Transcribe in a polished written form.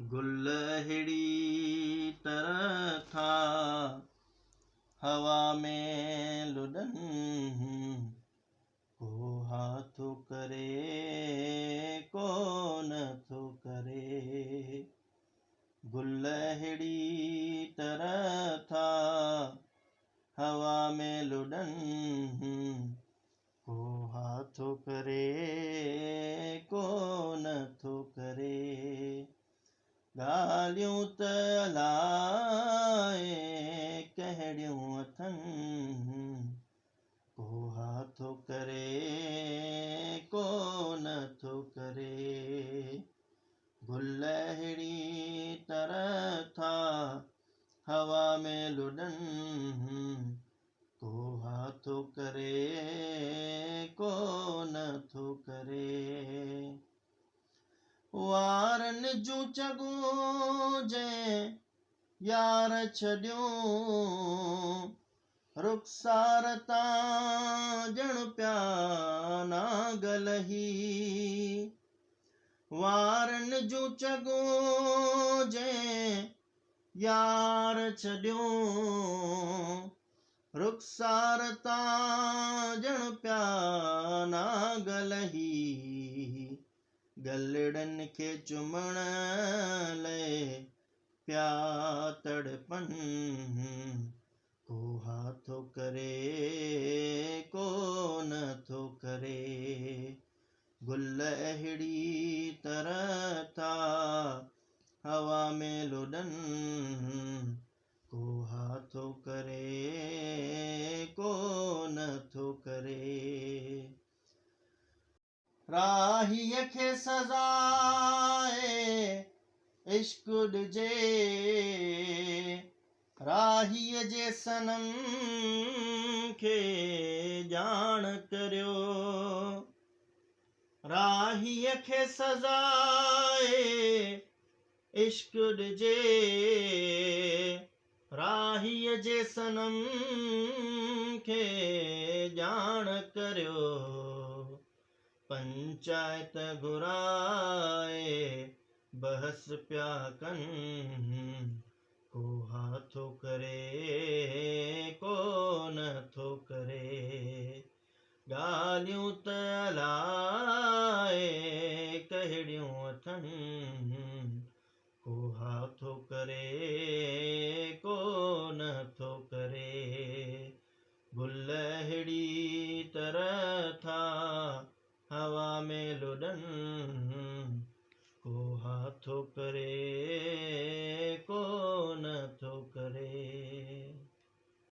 गुलहड़ी तरह था हवा में लुढ़न को हाथों करे को न तो करे। गुलहड़ी तरह था हवा में लुढ़न को हाथों करे को न तो करे। ॻाल्हियूं त अलाए कहिड़ियूं अथनि को हाथों करे को नथो करे। गुलहड़ी तरह था हवा में लुढ़न को हाथों करे को नथो करे। वारनि जूं चगूं जंहिं यार छॾियूं रुखसार तां ॼण पिया नागलही। वारनि जूं चगूं जंहिं यार छॾियूं रुखसार तां ॼण पिया नागलही। गलड़नि खे चुमण लाइ पिया तड़पनि को हाथों करे को नथो करे। गुलहड़ी तरह था हवा में लुढ़न को हाथों करे को नथो करे। राहीअ खे सज़ाए इश्क ॾिजे राहीअ जे सनम खे ॼाण करियो। राहीअ खे सज़ाए इश्क ॾिजे राहीअ जे सनम खे ॼाण करियो। पंचायत घुराए बहस पिया कनि को हाथों करे को नथो करे। ॻाल्हियूं त अलाए कहिड़ियूं अथनि को हाथों करे को नथो करे। गुलहड़ी तरह था हवा में लुढ़न को हाथों करे